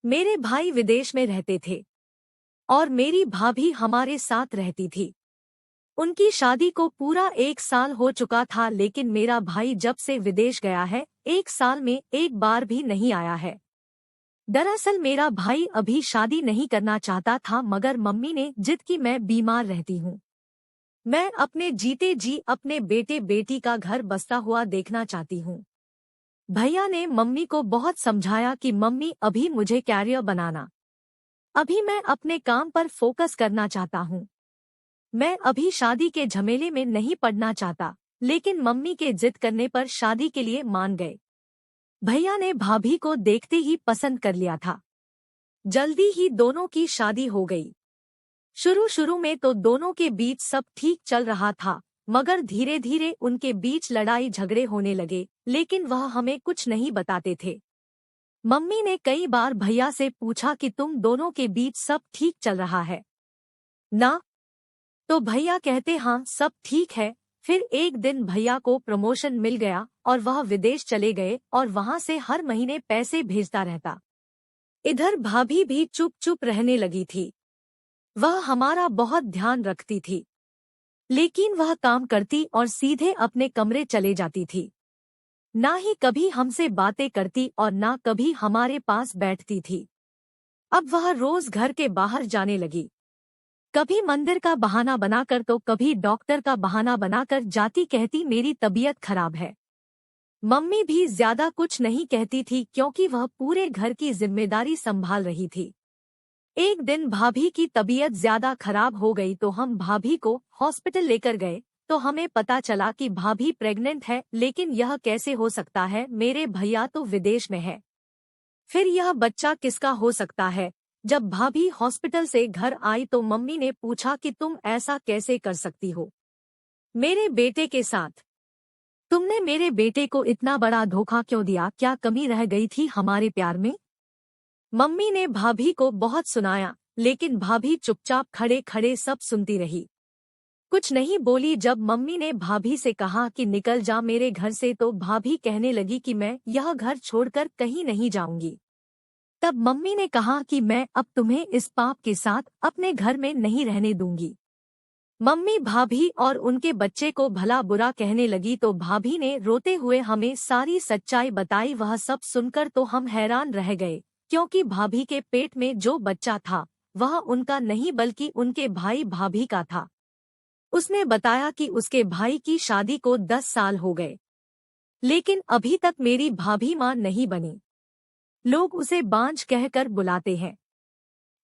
मेरे भाई विदेश में रहते थे और मेरी भाभी हमारे साथ रहती थी। उनकी शादी को पूरा 1 साल हो चुका था, लेकिन मेरा भाई जब से विदेश गया है 1 साल में एक बार भी नहीं आया है। दरअसल मेरा भाई अभी शादी नहीं करना चाहता था, मगर मम्मी ने जिद की। मैं बीमार रहती हूँ। मैं अपने जीते जी अपने बेटे बेटी का घर बसता हुआ देखना चाहती हूँ। भैया ने मम्मी को बहुत समझाया कि मम्मी अभी मुझे कैरियर बनाना, अभी मैं अपने काम पर फोकस करना चाहता हूँ। मैं अभी शादी के झमेले में नहीं पड़ना चाहता, लेकिन मम्मी के जिद करने पर शादी के लिए मान गए। भैया ने भाभी को देखते ही पसंद कर लिया था। जल्दी ही दोनों की शादी हो गई। शुरू शुरू में तो दोनों के बीच सब ठीक चल रहा था, मगर धीरे धीरे उनके बीच लड़ाई झगड़े होने लगे, लेकिन वह हमें कुछ नहीं बताते थे। मम्मी ने कई बार भैया से पूछा कि तुम दोनों के बीच सब ठीक चल रहा है ना? तो भैया कहते हाँ सब ठीक है। फिर एक दिन भैया को प्रमोशन मिल गया और वह विदेश चले गए और वहां से हर महीने पैसे भेजता रहता। इधर भाभी भी चुप चुप रहने लगी थी। वह हमारा बहुत ध्यान रखती थी, लेकिन वह काम करती और सीधे अपने कमरे चले जाती थी। ना ही कभी हमसे बातें करती और ना कभी हमारे पास बैठती थी। अब वह रोज घर के बाहर जाने लगी, कभी मंदिर का बहाना बनाकर तो कभी डॉक्टर का बहाना बनाकर जाती। कहती मेरी तबीयत खराब है। मम्मी भी ज्यादा कुछ नहीं कहती थी, क्योंकि वह पूरे घर की जिम्मेदारी संभाल रही थी। एक दिन भाभी की तबीयत ज्यादा खराब हो गई तो हम भाभी को हॉस्पिटल लेकर गए, तो हमें पता चला कि भाभी प्रेग्नेंट है। लेकिन यह कैसे हो सकता है, मेरे भैया तो विदेश में है, फिर यह बच्चा किसका हो सकता है? जब भाभी हॉस्पिटल से घर आई तो मम्मी ने पूछा कि तुम ऐसा कैसे कर सकती हो मेरे बेटे के साथ? तुमने मेरे बेटे को इतना बड़ा धोखा क्यों दिया? क्या कमी रह गई थी हमारे प्यार में? मम्मी ने भाभी को बहुत सुनाया, लेकिन भाभी चुपचाप खड़े खड़े सब सुनती रही, कुछ नहीं बोली। जब मम्मी ने भाभी से कहा कि निकल जा मेरे घर से, तो भाभी कहने लगी कि मैं यह घर छोड़कर कहीं नहीं जाऊंगी। तब मम्मी ने कहा कि मैं अब तुम्हें इस पाप के साथ अपने घर में नहीं रहने दूंगी। मम्मी भाभी और उनके बच्चे को भला बुरा कहने लगी, तो भाभी ने रोते हुए हमें सारी सच्चाई बताई। वह सब सुनकर तो हम हैरान रह गए, क्योंकि भाभी के पेट में जो बच्चा था वह उनका नहीं बल्कि उनके भाई भाभी का था। उसने बताया कि उसके भाई की शादी को 10 साल हो गए, लेकिन अभी तक मेरी भाभी मां नहीं बनी। लोग उसे बांझ कहकर बुलाते हैं,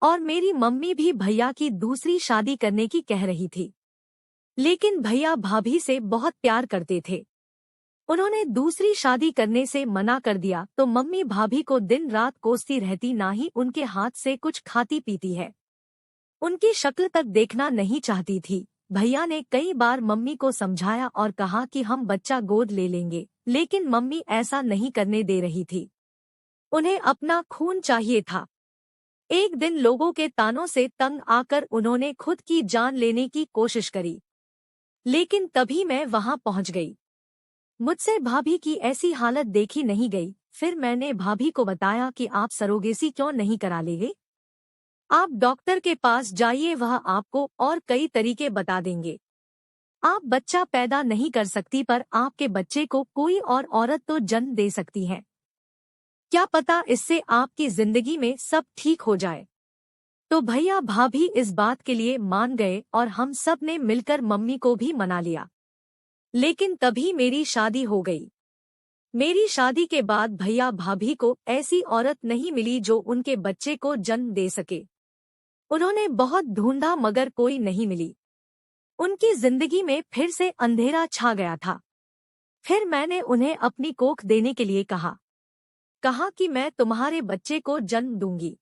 और मेरी मम्मी भी भैया की दूसरी शादी करने की कह रही थी, लेकिन भैया भाभी से बहुत प्यार करते थे। उन्होंने दूसरी शादी करने से मना कर दिया, तो मम्मी भाभी को दिन रात कोसती रहती, ना ही उनके हाथ से कुछ खाती पीती है, उनकी शक्ल तक देखना नहीं चाहती थी। भैया ने कई बार मम्मी को समझाया और कहा कि हम बच्चा गोद ले लेंगे, लेकिन मम्मी ऐसा नहीं करने दे रही थी। उन्हें अपना खून चाहिए था। एक दिन लोगों के तानों से तंग आकर उन्होंने खुद की जान लेने की कोशिश करी, लेकिन तभी मैं वहां पहुंच गई। मुझसे भाभी की ऐसी हालत देखी नहीं गई। फिर मैंने भाभी को बताया कि आप सरोगेसी क्यों नहीं करा लेंगे? आप डॉक्टर के पास जाइए, वह आपको और कई तरीके बता देंगे। आप बच्चा पैदा नहीं कर सकती, पर आपके बच्चे को कोई और औरत तो जन्म दे सकती है। क्या पता इससे आपकी जिंदगी में सब ठीक हो जाए। तो भैया भाभी इस बात के लिए मान गए और हम सब ने मिलकर मम्मी को भी मना लिया। लेकिन तभी मेरी शादी हो गई। मेरी शादी के बाद भैया भाभी को ऐसी औरत नहीं मिली जो उनके बच्चे को जन्म दे सके। उन्होंने बहुत ढूंढा, मगर कोई नहीं मिली। उनकी जिंदगी में फिर से अंधेरा छा गया था। फिर मैंने उन्हें अपनी कोख देने के लिए कहा कि मैं तुम्हारे बच्चे को जन्म दूंगी,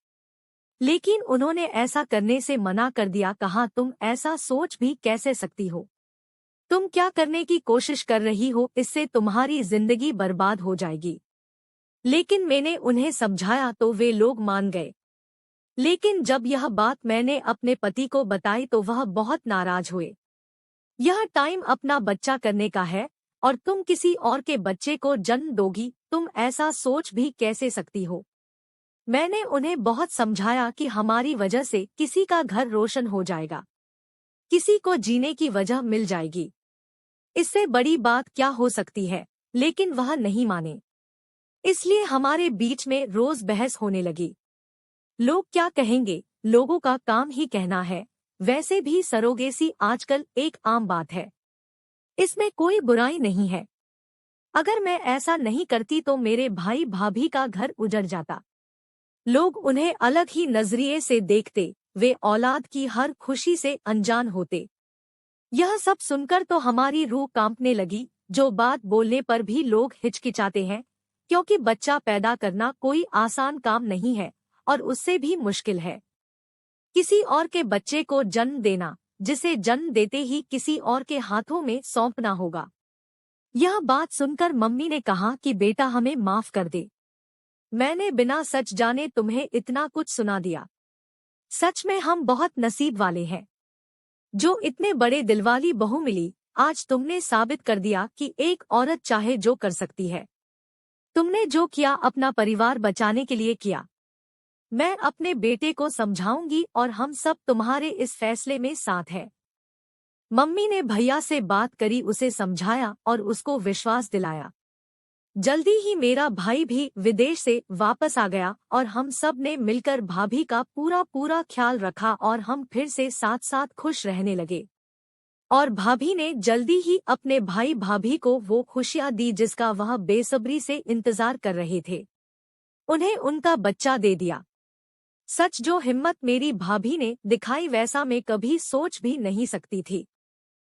लेकिन उन्होंने ऐसा करने से मना कर दिया। कहा तुम ऐसा सोच भी कैसे सकती हो? तुम क्या करने की कोशिश कर रही हो? इससे तुम्हारी जिंदगी बर्बाद हो जाएगी। लेकिन मैंने उन्हें समझाया तो वे लोग मान गए। लेकिन जब यह बात मैंने अपने पति को बताई तो वह बहुत नाराज हुए। यह टाइम अपना बच्चा करने का है और तुम किसी और के बच्चे को जन्म दोगी, तुम ऐसा सोच भी कैसे सकती हो? मैंने उन्हें बहुत समझाया कि हमारी वजह से किसी का घर रोशन हो जाएगा, किसी को जीने की वजह मिल जाएगी। इससे बड़ी बात क्या हो सकती है, लेकिन वह नहीं माने। इसलिए हमारे बीच में रोज बहस होने लगी। लोग क्या कहेंगे, लोगों का काम ही कहना है। वैसे भी सरोगेसी आजकल एक आम बात है, इसमें कोई बुराई नहीं है। अगर मैं ऐसा नहीं करती तो मेरे भाई भाभी का घर उजड़ जाता। लोग उन्हें अलग ही नजरिए से देखते, वे औलाद की हर खुशी से अनजान होते। यह सब सुनकर तो हमारी रूह कांपने लगी। जो बात बोलने पर भी लोग हिचकिचाते हैं, क्योंकि बच्चा पैदा करना कोई आसान काम नहीं है और उससे भी मुश्किल है किसी और के बच्चे को जन्म देना, जिसे जन्म देते ही किसी और के हाथों में सौंपना होगा। यह बात सुनकर मम्मी ने कहा कि बेटा हमें माफ कर दे, मैंने बिना सच जाने तुम्हें इतना कुछ सुना दिया। सच में हम बहुत नसीब वाले हैं, जो इतने बड़े दिलवाली बहू मिली। आज तुमने साबित कर दिया कि एक औरत चाहे जो कर सकती है। तुमने जो किया अपना परिवार बचाने के लिए किया। मैं अपने बेटे को समझाऊंगी और हम सब तुम्हारे इस फैसले में साथ हैं। मम्मी ने भैया से बात करी, उसे समझाया और उसको विश्वास दिलाया। जल्दी ही मेरा भाई भी विदेश से वापस आ गया और हम सब ने मिलकर भाभी का पूरा पूरा ख्याल रखा और हम फिर से साथ साथ खुश रहने लगे। और भाभी ने जल्दी ही अपने भाई भाभी को वो खुशियां दी जिसका वह बेसब्री से इंतजार कर रहे थे। उन्हें उनका बच्चा दे दिया। सच, जो हिम्मत मेरी भाभी ने दिखाई वैसा मैं कभी सोच भी नहीं सकती थी।